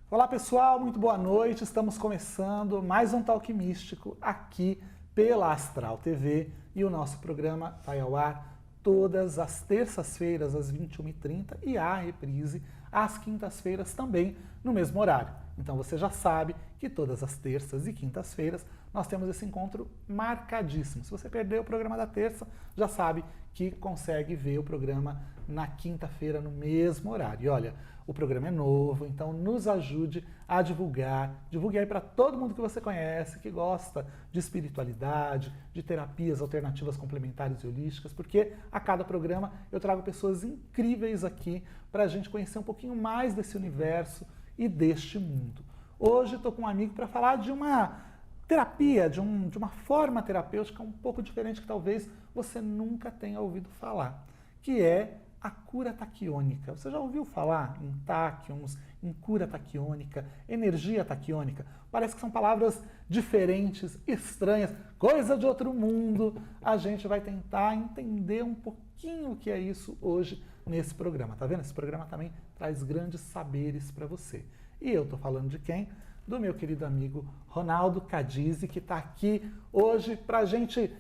Olá pessoal, muito boa noite. Estamos começando mais um Talk Místico aqui pela Astral TV e o nosso programa vai ao ar todas as terças-feiras às 21h30 e a reprise às quintas-feiras também no mesmo horário. Então você já sabe que todas as terças e quintas-feiras nós temos esse encontro marcadíssimo. Se você perdeu o programa da terça, já sabe que consegue ver o programa na quinta-feira no mesmo horário. E olha, o programa é novo, então nos ajude a divulgar. Divulgue aí para todo mundo que você conhece, que gosta de espiritualidade, de terapias alternativas complementares e holísticas, porque a cada programa eu trago pessoas incríveis aqui para a gente conhecer um pouquinho mais desse universo e deste mundo. Hoje estou com um amigo para falar de uma terapia, de uma forma terapêutica um pouco diferente que talvez você nunca tenha ouvido falar, que é a cura taquiônica. Você já ouviu falar em táquions, em cura taquiônica, energia taquiônica? Parece que são palavras diferentes, estranhas, coisa de outro mundo. A gente vai tentar entender um pouquinho o que é isso hoje nesse programa. Tá vendo? Esse programa também traz grandes saberes para você. E eu tô falando de quem? Do meu querido amigo Ronaldo Cadizi, que está aqui hoje para a gente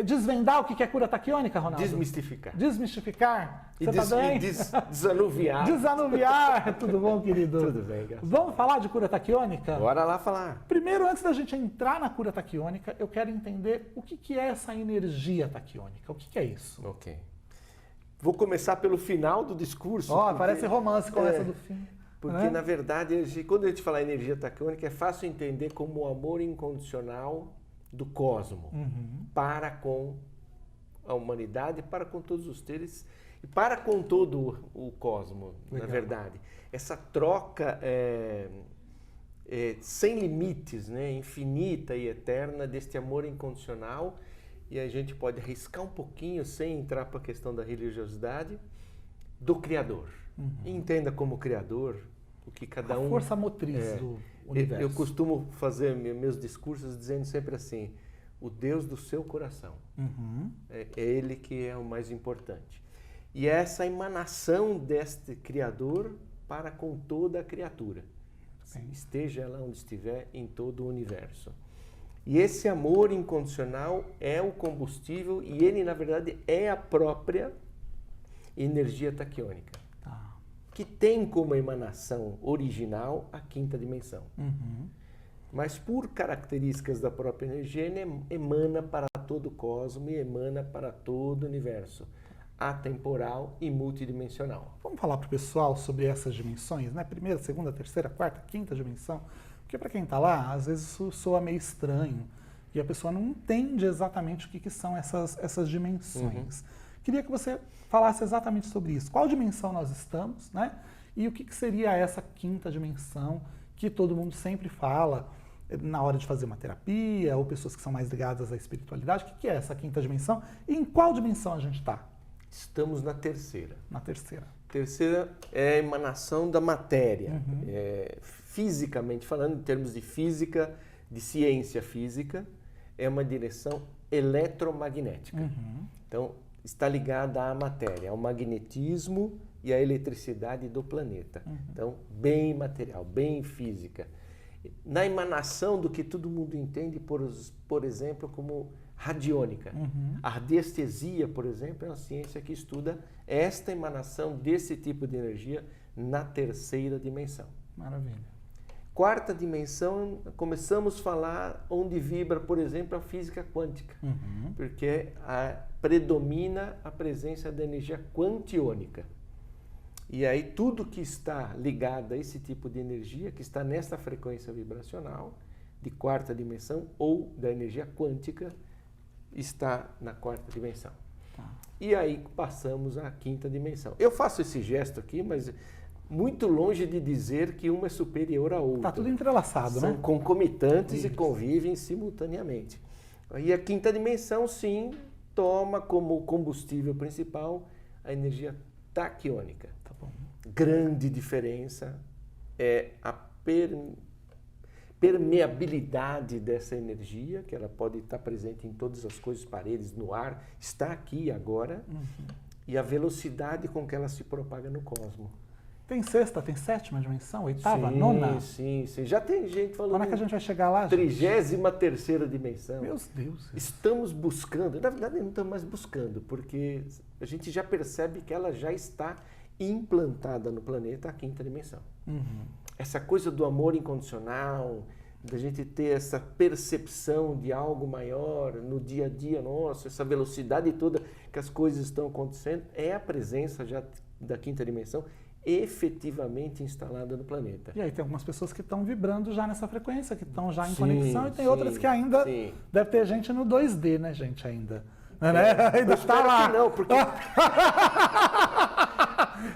desvendar o que é cura taquiônica, Ronaldo? Desmistificar. Desmistificar? E Você tá bem? desanuviar. Desanuviar. Tudo bom, querido? Tudo bem, graças a Deus. Vamos falar de cura taquiônica? Bora lá falar. Primeiro, antes da gente entrar na cura taquiônica, eu quero entender o que é essa energia taquiônica. O que é isso? Ok. Vou começar pelo final do discurso. Ó, parece romance, começa do fim. Porque, né? na verdade, quando a gente fala energia taquiônica, é fácil entender como o amor incondicional do cosmo para com a humanidade, para com todos os seres e para com todo o cosmo, Legal. na verdade. Essa troca sem limites, né, infinita e eterna deste amor incondicional, e a gente pode arriscar um pouquinho, sem entrar para a questão da religiosidade, do Criador. Entenda como Criador o que cada um... A força motriz do universo. Eu costumo fazer meus discursos dizendo sempre assim, o Deus do seu coração. É Ele que é o mais importante. E é essa emanação deste Criador para com toda a criatura. Esteja ela onde estiver, em todo o universo. E esse amor incondicional é o combustível e ele, na verdade, é a própria energia taquiônica. Que tem como emanação original a quinta dimensão. Mas por características da própria energia, ele emana para todo o cosmos e emana para todo o universo, atemporal e multidimensional. Vamos falar para o pessoal sobre essas dimensões, né? Primeira, segunda, terceira, quarta, quinta dimensão. Porque para quem está lá, às vezes isso soa meio estranho e a pessoa não entende exatamente o que são essas dimensões. Queria que você falasse exatamente sobre isso. Qual dimensão nós estamos, né? E o que seria essa quinta dimensão que todo mundo sempre fala na hora de fazer uma terapia ou pessoas que são mais ligadas à espiritualidade. O que é essa quinta dimensão e em qual dimensão a gente está? Estamos na terceira. Na terceira. Terceira é a emanação da matéria. Fisicamente falando, em termos de física, de ciência física, é uma direção eletromagnética. Então, está ligada à matéria, ao magnetismo e à eletricidade do planeta. Então, bem material, bem física. Na emanação do que todo mundo entende, por exemplo, como radiônica. A radiestesia, por exemplo, é uma ciência que estuda esta emanação desse tipo de energia na terceira dimensão. Maravilha. Quarta dimensão, começamos a falar onde vibra, por exemplo, a física quântica, porque predomina a presença da energia quantiônica. E aí tudo que está ligado a esse tipo de energia, que está nessa frequência vibracional de quarta dimensão ou da energia quântica, está na quarta dimensão. E aí passamos à quinta dimensão. Eu faço esse gesto aqui, mas muito longe de dizer que uma é superior à outra. Está tudo entrelaçado, São né? concomitantes Isso. e convivem simultaneamente. E a quinta dimensão, sim, toma como combustível principal a energia taquiônica. Tá bom. Grande diferença é a permeabilidade dessa energia, que ela pode estar presente em todas as coisas, paredes, no ar, está aqui agora, e a velocidade com que ela se propaga no cosmos. Tem sexta, tem sétima dimensão, oitava, nona? Sim. Já tem gente falando. Quando é que a gente vai chegar lá, gente? 33ª dimensão. Meu Deus. Estamos buscando, na verdade não estamos mais buscando, porque a gente já percebe que ela já está implantada no planeta, a 5ª dimensão. Essa coisa do amor incondicional, da gente ter essa percepção de algo maior no dia a dia nosso, essa velocidade toda que as coisas estão acontecendo, é a presença já da 5ª dimensão efetivamente instalada no planeta. E aí tem algumas pessoas que estão vibrando já nessa frequência, que estão já em conexão, e tem outras que ainda... Deve ter gente no 2D, né, gente, ainda. Né? Ainda está lá. Que não, porque...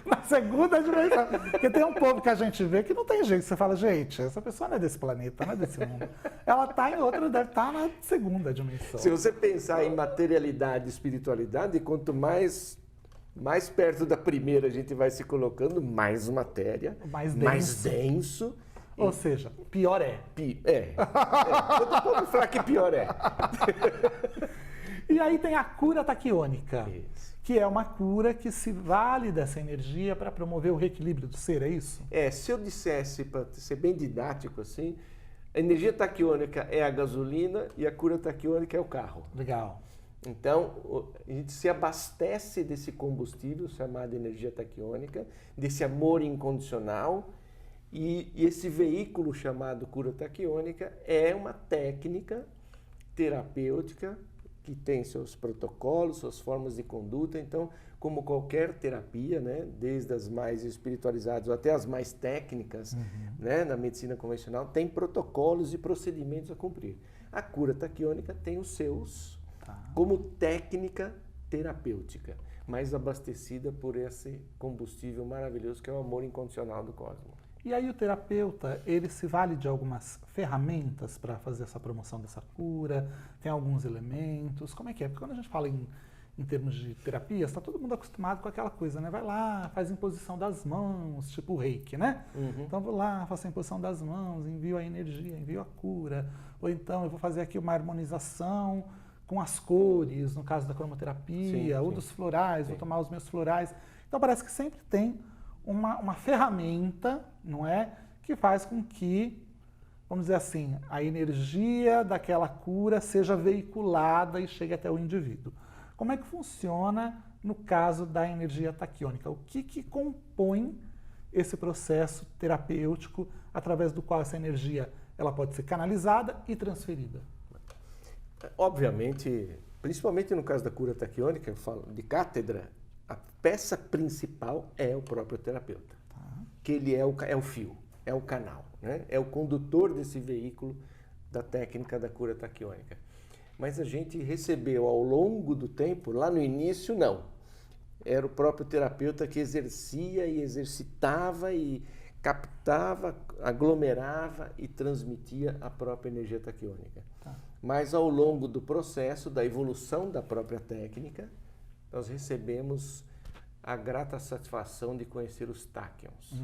Na 2ª dimensão. Porque tem um povo que a gente vê que não tem jeito. Você fala, gente, essa pessoa não é desse planeta, não é desse mundo. Ela está em outra, deve estar na 2ª dimensão. Se você pensar em materialidade e espiritualidade, quanto mais perto da primeira a gente vai se colocando, mais matéria, mais denso. Ou seja, pior é. Pode falar que pior é. E aí tem a cura taquiônica, que é uma cura que se vale dessa energia para promover o reequilíbrio do ser, é isso? Se eu dissesse, para ser bem didático assim, a energia taquiônica é a gasolina e a cura taquiônica é o carro. Legal. Então, a gente se abastece desse combustível chamado energia taquiônica, desse amor incondicional, e esse veículo chamado cura taquiônica é uma técnica terapêutica que tem seus protocolos, suas formas de conduta. Então, como qualquer terapia, né, desde as mais espiritualizadas até as mais técnicas, né, na medicina convencional, tem protocolos e procedimentos a cumprir. A cura taquiônica tem os seus como técnica terapêutica, mas abastecida por esse combustível maravilhoso que é o amor incondicional do cosmos. E aí o terapeuta, ele se vale de algumas ferramentas para fazer essa promoção dessa cura? Tem alguns elementos? Como é que é? Porque quando a gente fala em termos de terapia, está todo mundo acostumado com aquela coisa, né? Vai lá, faz imposição das mãos, tipo o reiki, né? Então vou lá, faço a imposição das mãos, envio a energia, envio a cura. Ou então eu vou fazer aqui uma harmonização com as cores, no caso da cromoterapia, ou dos florais, vou tomar os meus florais. Então parece que sempre tem uma ferramenta, não é? Que faz com que, vamos dizer assim, a energia daquela cura seja veiculada e chegue até o indivíduo. Como é que funciona no caso da energia taquiônica? O que compõe esse processo terapêutico através do qual essa energia ela pode ser canalizada e transferida? Obviamente, principalmente no caso da cura taquiônica, eu falo de cátedra, a peça principal é o próprio terapeuta, que ele é o fio, é o canal, né? É o condutor desse veículo da técnica da cura taquiônica. Mas a gente recebeu ao longo do tempo, lá no início não, era o próprio terapeuta que exercia e exercitava e captava, aglomerava e transmitia a própria energia taquiônica. Mas ao longo do processo, da evolução da própria técnica, nós recebemos a grata satisfação de conhecer os táquions.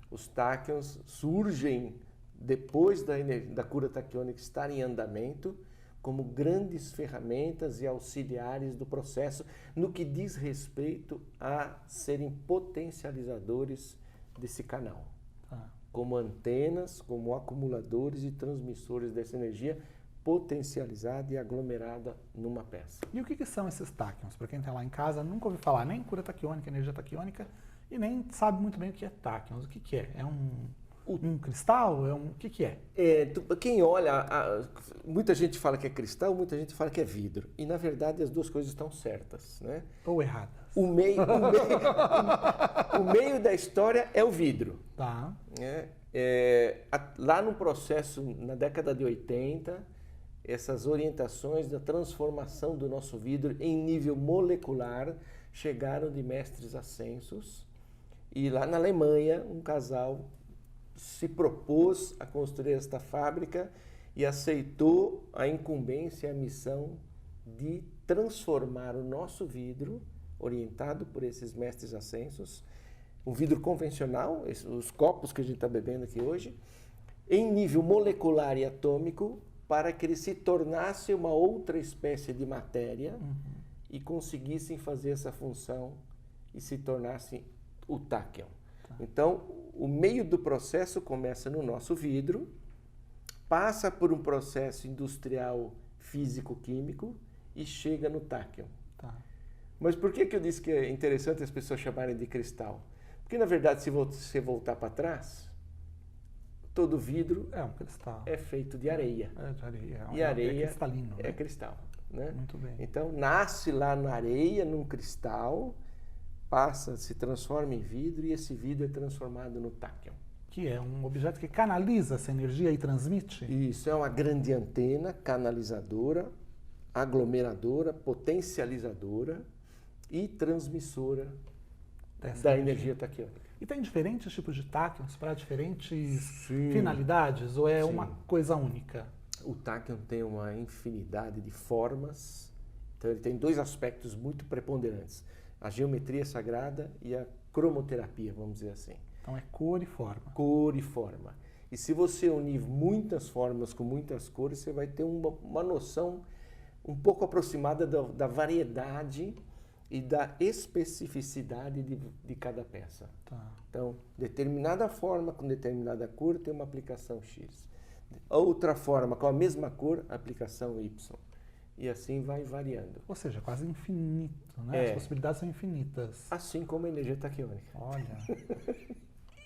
Os táquions surgem depois da cura taquiônica estar em andamento como grandes ferramentas e auxiliares do processo no que diz respeito a serem potencializadores desse canal. Como antenas, como acumuladores e transmissores dessa energia potencializada e aglomerada numa peça. E o que são esses táquions? Para quem está lá em casa, nunca ouviu falar nem cura taquiônica, energia taquiônica, e nem sabe muito bem o que é táquions. O que é? É um cristal? O que é? Quem olha, muita gente fala que é cristal, muita gente fala que é vidro. E, na verdade, as duas coisas estão certas, né? Ou erradas. O meio da história é o vidro. Tá. Lá no processo, na década de 80, essas orientações da transformação do nosso vidro em nível molecular chegaram de mestres ascensos. E lá na Alemanha, um casal se propôs a construir esta fábrica e aceitou a incumbência e a missão de transformar o nosso vidro, orientado por esses mestres ascensos, o vidro convencional, os copos que a gente está bebendo aqui hoje, em nível molecular e atômico, para que ele se tornasse uma outra espécie de matéria e conseguissem fazer essa função e se tornasse o táquion. Então, o meio do processo começa no nosso vidro, passa por um processo industrial físico-químico e chega no táquion. Tá. Mas por que eu disse que é interessante as pessoas chamarem de cristal? Porque, na verdade, se você voltar para trás, todo vidro É um cristal. é feito de areia. É de areia. E areia é cristalino. é Né? cristal. Né? Muito bem. Então, nasce lá na areia, num cristal, passa, se transforma em vidro e esse vidro é transformado no táquion. Que é um objeto que canaliza essa energia e transmite? Isso é uma grande antena canalizadora, aglomeradora, potencializadora e transmissora da energia taquiônica. E tem diferentes tipos de táquions para diferentes Sim. finalidades? Ou é Sim. uma coisa única? O táquion tem uma infinidade de formas, então ele tem dois aspectos muito preponderantes: a geometria sagrada e a cromoterapia, vamos dizer assim. Então é cor e forma. Cor e forma. E se você unir muitas formas com muitas cores, você vai ter uma noção um pouco aproximada da variedade e da especificidade de cada peça. Tá. Então, determinada forma com determinada cor tem uma aplicação X. Outra forma com a mesma cor, aplicação Y. E assim vai variando. Ou seja, quase infinito, né? É. As possibilidades são infinitas. Assim como a energia taquiônica. Olha.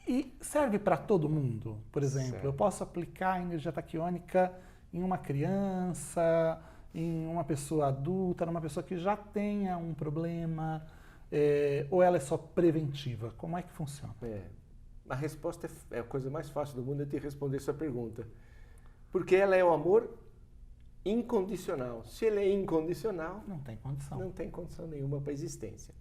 E serve para todo mundo? Por exemplo, Serve. eu posso aplicar a energia taquiônica em uma criança, em uma pessoa adulta, numa pessoa que já tenha um problema, ou ela é só preventiva? Como é que funciona? A resposta é a coisa mais fácil do mundo, é te responder essa pergunta. Porque ela é o amor incondicional. Se ele é incondicional, Não tem condição. não tem condição nenhuma para a existência.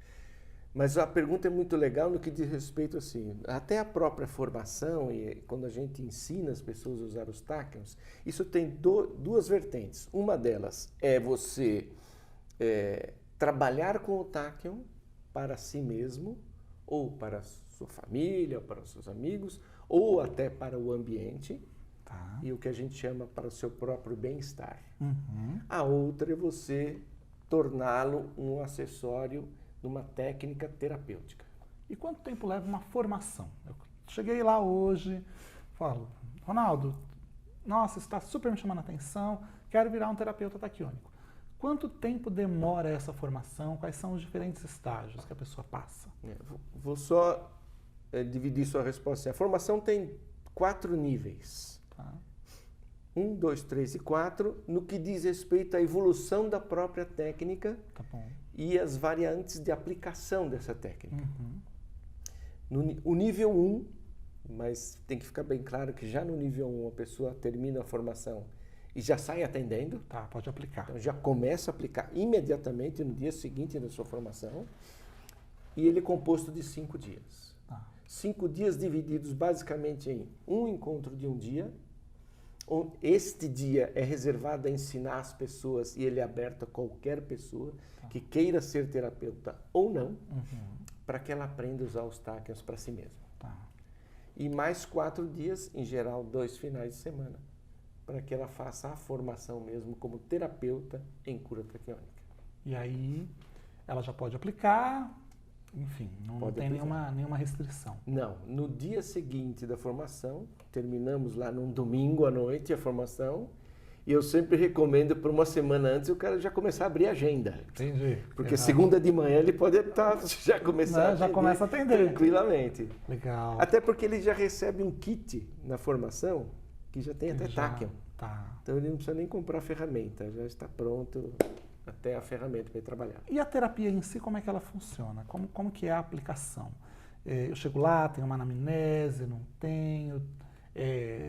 Mas a pergunta é muito legal no que diz respeito assim, até a própria formação e quando a gente ensina as pessoas a usar os táquions, isso tem duas vertentes. Uma delas é você trabalhar com o táquion para si mesmo, ou para a sua família, ou para os seus amigos, ou até para o ambiente, Tá. e o que a gente chama para o seu próprio bem-estar. Uhum. A outra é você torná-lo um acessório numa técnica terapêutica. E quanto tempo leva uma formação? Eu cheguei lá hoje, falo, Ronaldo, nossa, isso está super me chamando a atenção, quero virar um terapeuta taquiônico. Quanto tempo demora essa formação? Quais são os diferentes estágios que a pessoa passa? Vou só dividir sua resposta. A formação tem 4 níveis. Tá? 1, 2, 3 e 4, no que diz respeito à evolução da própria técnica Tá bom. e as variantes de aplicação dessa técnica. Uhum. O nível 1, mas tem que ficar bem claro que já no nível 1 a pessoa termina a formação e já sai atendendo, Tá, pode aplicar. então já começa a aplicar imediatamente no dia seguinte da sua formação, e ele é composto de 5 dias. Tá. 5 dias divididos basicamente em um encontro de um dia. Este dia é reservado a ensinar as pessoas e ele é aberto a qualquer pessoa que queira ser terapeuta ou não, para que ela aprenda a usar os táquions para si mesma. Tá. E mais 4 dias, em geral 2 finais de semana, para que ela faça a formação mesmo como terapeuta em cura taquiônica. E aí ela já pode aplicar, enfim, não Pode tem aplicar. nenhuma restrição. Não, no dia seguinte da formação, terminamos lá num domingo à noite a formação, e eu sempre recomendo para uma semana antes o cara já começar a abrir a agenda. Entendi. Porque segunda de manhã ele pode já começar Né, já começa a atender. tranquilamente. Legal. Até porque ele já recebe um kit na formação que já tem até Já- táquion. Tá. Então ele não precisa nem comprar a ferramenta, já está pronto até a ferramenta para ele trabalhar. E a terapia em si, como é que ela funciona? Como que é a aplicação? Eu chego lá, tenho uma anamnese, não tenho?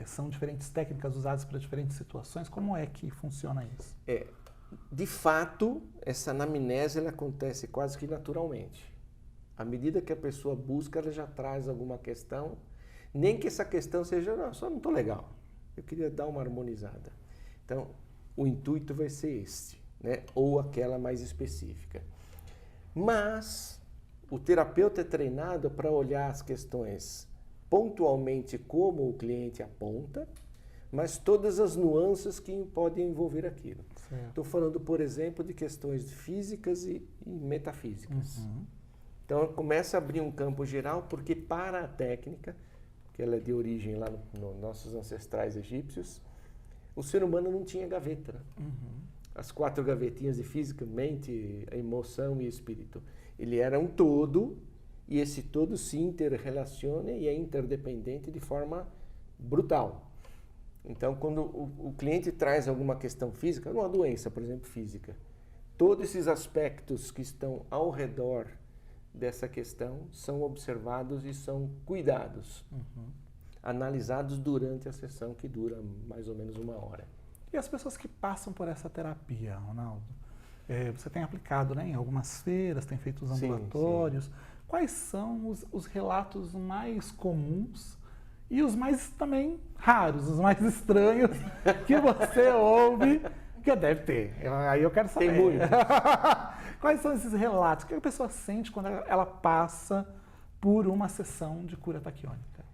São diferentes técnicas usadas para diferentes situações? Como é que funciona isso? De fato, essa anamnese ela acontece quase que naturalmente. À medida que a pessoa busca, ela já traz alguma questão, nem que essa questão seja, não, só não estou legal, eu queria dar uma harmonizada. Então, o intuito vai ser este, né? Ou aquela mais específica. Mas o terapeuta é treinado para olhar as questões pontualmente como o cliente aponta, mas todas as nuances que podem envolver aquilo. Certo. Estou falando, por exemplo, de questões físicas e metafísicas. Uhum. Então começa a abrir um campo geral, porque para a técnica, que ela é de origem lá nos nossos ancestrais egípcios, o ser humano não tinha gaveta. Né? As 4 gavetinhas de física, mente, emoção e espírito. Ele era um todo, e esse todo se interrelaciona e é interdependente de forma brutal. Então, quando o cliente traz alguma questão física, uma doença, por exemplo, física, todos esses aspectos que estão ao redor dessa questão são observados e são cuidados, analisados durante a sessão, que dura mais ou menos 1 hora. E as pessoas que passam por essa terapia, Ronaldo? Você tem aplicado, né, em algumas feiras, tem feito os ambulatórios. Sim. Quais são os relatos mais comuns e os mais também raros, os mais estranhos que você ouve, que deve ter? Aí eu quero saber. Tem muito. Quais são esses relatos? O que a pessoa sente quando ela passa por uma sessão de cura taquiônica?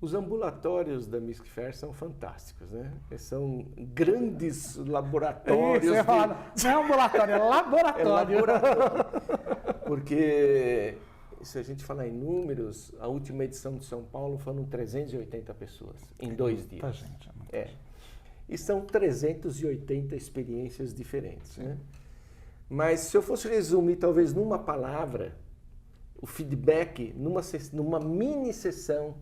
Os ambulatórios da Mystic Fair são fantásticos, né? São grandes laboratórios. Isso, eu ia falar, não é ambulatório, é laboratório. É laboratório. Porque, se a gente falar em números, a última edição de São Paulo foram 380 pessoas em 2 dias. Muita gente. E são 380 experiências diferentes, né? Mas se eu fosse resumir, talvez numa palavra, o feedback numa mini sessão,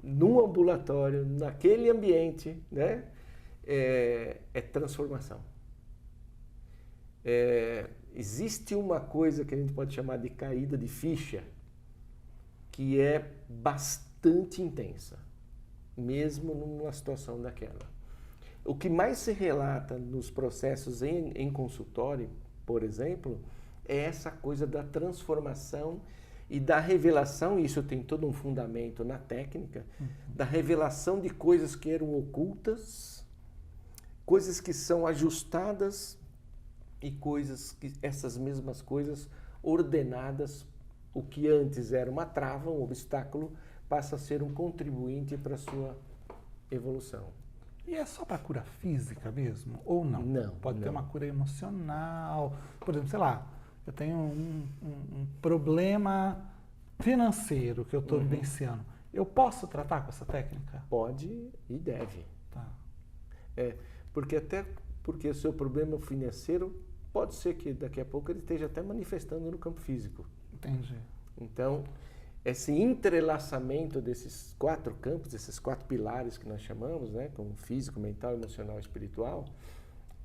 num ambulatório, naquele ambiente, né, é transformação. Existe uma coisa que a gente pode chamar de caída de ficha, que é bastante intensa, mesmo numa situação daquela. O que mais se relata nos processos em consultório, por exemplo, é essa coisa da transformação e da revelação, e isso tem todo um fundamento na técnica, da revelação de coisas que eram ocultas, coisas que são ajustadas e coisas que, essas mesmas coisas ordenadas, o que antes era uma trava, um obstáculo, passa a ser um contribuinte para a sua evolução. E é só para cura física mesmo? Ou não? Não. Pode ter uma cura emocional. Por exemplo, sei lá, eu tenho um problema financeiro que eu estou vivenciando. Eu posso tratar com essa técnica? Pode e deve. Tá. Porque o seu problema financeiro pode ser que daqui a pouco ele esteja até manifestando no campo físico. Entendi. Então, esse entrelaçamento desses 4 campos, desses 4 pilares que nós chamamos, né, como físico, mental, emocional e espiritual,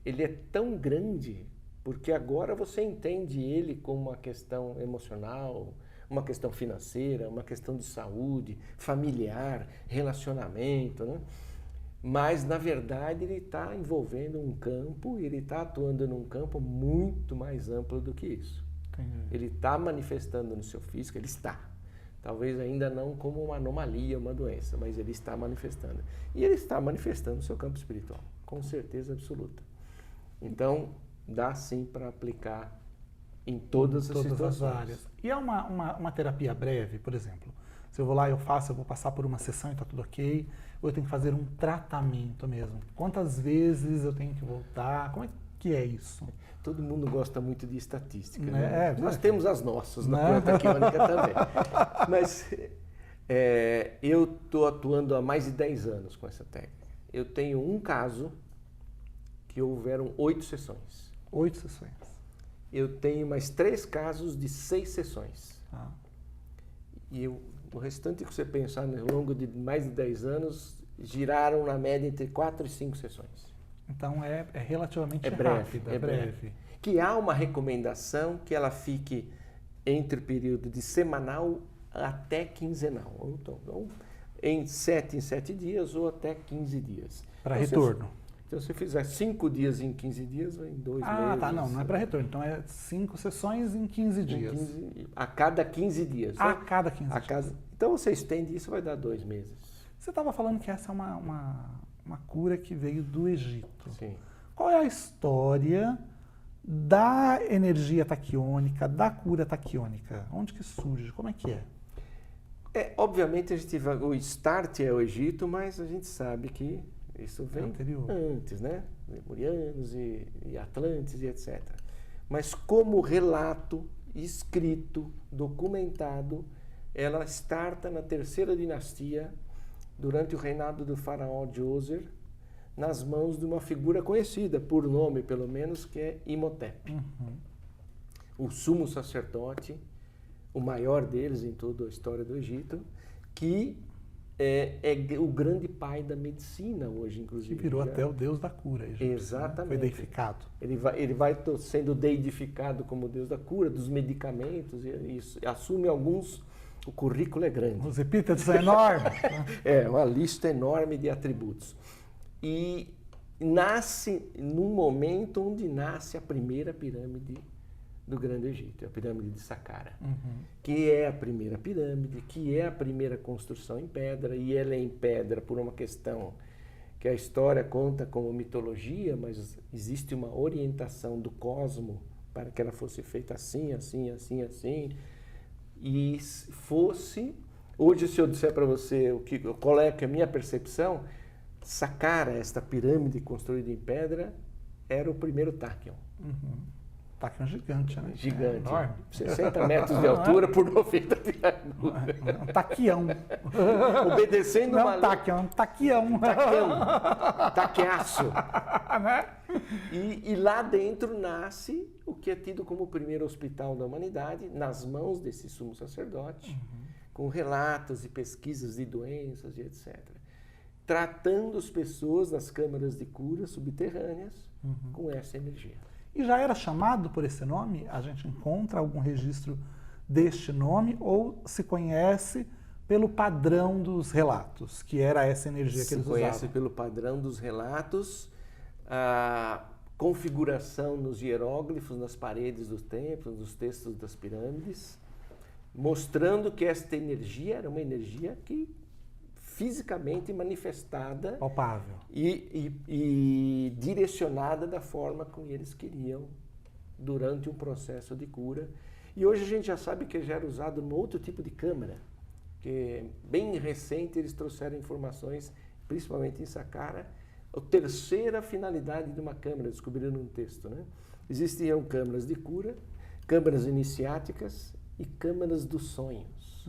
ele é tão grande porque agora você entende ele como uma questão emocional, uma questão financeira, uma questão de saúde, familiar, relacionamento, né? Mas, na verdade, ele está envolvendo um campo, ele está atuando num campo muito mais amplo do que isso. Entendi. Ele está manifestando no seu físico, ele está. Talvez ainda não como uma anomalia, uma doença, mas ele está manifestando. E ele está manifestando no seu campo espiritual, com certeza absoluta. Então, dá sim para aplicar em todas as situações. As áreas. E é uma terapia breve, por exemplo? Se eu vou lá, eu vou passar por uma sessão e está tudo ok, ou eu tenho que fazer um tratamento mesmo? Quantas vezes eu tenho que voltar? Como é que é isso? Todo mundo gosta muito de estatística, né? Nós temos as nossas na cura taquiônica também. Mas eu estou atuando há mais de 10 anos com essa técnica. Eu tenho um caso que houveram 8 sessões. 8 sessões. Eu tenho mais 3 casos de 6 sessões. Ah. E o restante que você pensar ao longo de mais de 10 anos giraram na média entre 4 e 5 sessões. Então é relativamente rápida. É breve. Que há uma recomendação que ela fique entre o período de semanal até quinzenal. Então, em 7 dias ou até 15 dias. Para retorno. Então, se você fizer 5 dias em 15 dias, vai em 2 meses. Ah, tá, não é para retorno. Então é 5 sessões em 15 dias. A cada 15 dias. A cada 15 dias. Então você estende isso, vai dar 2 meses. Você estava falando que essa é uma cura que veio do Egito. Sim. Qual é a história da energia taquiônica, da cura taquiônica? Onde que surge? Como é que é? Obviamente a gente o start é o Egito, mas a gente sabe que isso vem antes, né? Lemurianos e Atlantes e etc. Mas como relato escrito, documentado. Ela starta na 3ª dinastia, durante o reinado do faraó Djoser, nas mãos de uma figura conhecida, por nome pelo menos, que é Imhotep. O sumo sacerdote, o maior deles em toda a história do Egito, que é o grande pai da medicina hoje, inclusive. Que virou até o deus da cura. Exatamente. Né? Foi deificado. Ele vai sendo deidificado como deus da cura, dos medicamentos, e assume alguns. O currículo é grande. Os epítetos são enormes. É, uma lista enorme de atributos. E nasce num momento onde nasce a primeira pirâmide do Grande Egito, a pirâmide de Saqqara, que é a primeira pirâmide, que é a primeira construção em pedra, e ela é em pedra por uma questão que a história conta como mitologia, mas existe uma orientação do cosmo para que ela fosse feita assim, assim, assim, assim, e fosse... Hoje, se eu disser para você qual é a minha percepção, Saqqara, esta pirâmide construída em pedra, era o primeiro Tachyon. Tachyon gigante, né? Gigante. É enorme. 60 metros de altura por 90 de largura. Um taquião. Obedecendo Não uma lei. taquião, um taquião. Taqueaço. Né? E lá dentro nasce o que é tido como o primeiro hospital da humanidade, nas mãos desse sumo sacerdote, com relatos e pesquisas de doenças e etc. Tratando as pessoas nas câmaras de cura subterrâneas com essa energia. E já era chamado por esse nome? A gente encontra algum registro deste nome ou se conhece pelo padrão dos relatos, que era essa energia que eles usavam? Se conhece pelo padrão dos relatos, a configuração nos hieróglifos, nas paredes dos templos, nos textos das pirâmides, mostrando que esta energia era uma energia que fisicamente manifestada, palpável e direcionada da forma como eles queriam durante um processo de cura. E hoje a gente já sabe que já era usado num outro tipo de câmara, que bem recente eles trouxeram informações, principalmente em Saqqara, a terceira finalidade de uma câmara, descobriram num texto, né? Existiam câmaras de cura, câmaras iniciáticas e câmaras dos sonhos.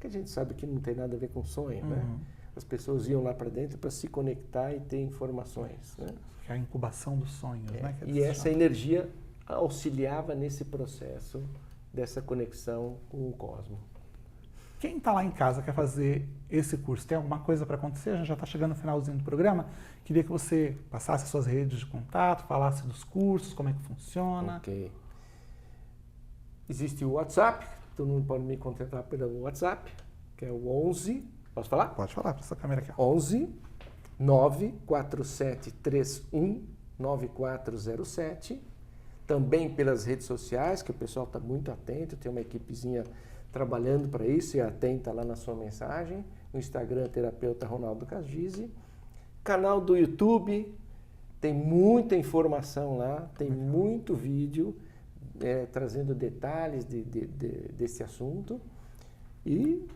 Que a gente sabe que não tem nada a ver com sonho, né? As pessoas iam lá para dentro para se conectar e ter informações, né? Que é a incubação dos sonhos, né? E essa energia auxiliava nesse processo dessa conexão com o cosmos. Quem está lá em casa quer fazer esse curso, tem alguma coisa para acontecer? A gente já está chegando no finalzinho do programa. Queria que você passasse as suas redes de contato, falasse dos cursos, como é que funciona. Ok. Existe o WhatsApp. Todo mundo pode me contatar pelo WhatsApp, que é o 11... Posso falar? Pode falar para essa câmera aqui. 11 94731 9407. Também pelas redes sociais, que o pessoal está muito atento, tem uma equipezinha trabalhando para isso e atenta lá na sua mensagem. No Instagram, Terapeuta Ronaldo Cagise. Canal do YouTube, tem muita informação lá, tem muito vídeo trazendo detalhes desse assunto. E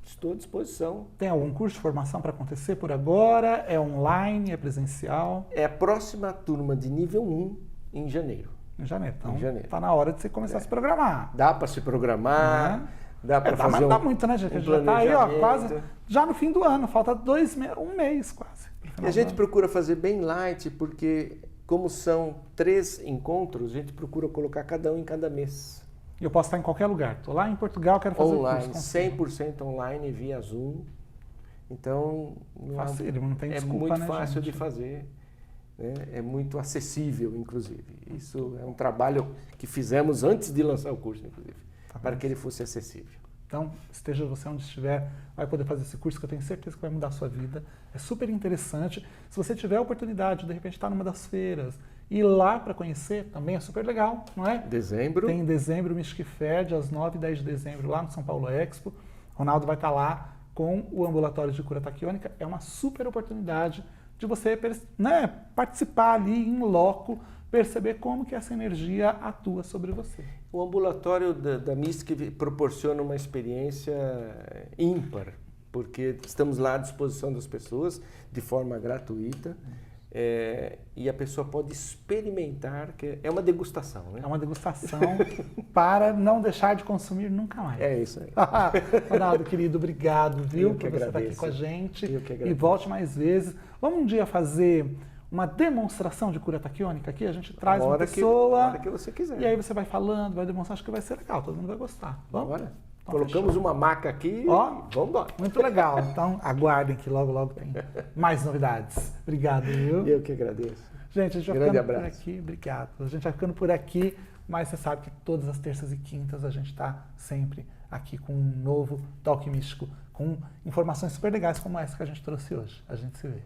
estou à disposição. Tem algum curso de formação para acontecer por agora? É online? É presencial? É a próxima turma de nível 1 em janeiro. Em janeiro. Então, está na hora de você começar a se programar. Dá para se programar, dá para fazer mas dá muito, né, gente? A gente já está aí, ó, quase, já no fim do ano. Falta um mês quase. E a gente procura fazer bem light, porque como são 3 encontros, a gente procura colocar cada um em cada mês. E eu posso estar em qualquer lugar. Estou lá em Portugal, quero fazer online, o curso. 100% online via Zoom. Então, não tem desculpa, é muito né, fácil gente? de fazer. Né? É muito acessível, inclusive. Isso é um trabalho que fizemos antes de lançar o curso, inclusive, para que ele fosse acessível. Então, esteja você onde estiver, vai poder fazer esse curso que eu tenho certeza que vai mudar a sua vida. É super interessante. Se você tiver a oportunidade de repente estar numa das feiras, ir lá para conhecer, também é super legal, não é? Dezembro. Tem em dezembro o Mystic Fed, às 9 e 10 de dezembro, lá no São Paulo Expo. Ronaldo vai estar lá com o Ambulatório de Cura Taquiônica. É uma super oportunidade de você participar ali em loco, perceber como que essa energia atua sobre você. O ambulatório da Mystic proporciona uma experiência ímpar, porque estamos lá à disposição das pessoas de forma gratuita. e a pessoa pode experimentar, que é uma degustação, né? É uma degustação para não deixar de consumir nunca mais. É isso aí. Ronaldo, querido, obrigado, viu, por você estar aqui com a gente. Eu que agradeço. E volte mais vezes. Vamos um dia fazer uma demonstração de cura taquiônica aqui? A gente traz uma pessoa. A hora que você quiser. E aí você vai falando, vai demonstrar, acho que vai ser legal, todo mundo vai gostar. Vamos? Bora. Então, Colocamos fechou. uma maca aqui Ó, e vamos embora. Muito legal. Então, aguardem que logo, logo tem mais novidades. Obrigado, viu? Eu que agradeço. Gente, a gente vai Grande ficando por abraço. aqui. Obrigado. A gente vai ficando por aqui, mas você sabe que todas as terças e quintas a gente está sempre aqui com um novo Talk Místico, com informações super legais como essa que a gente trouxe hoje. A gente se vê.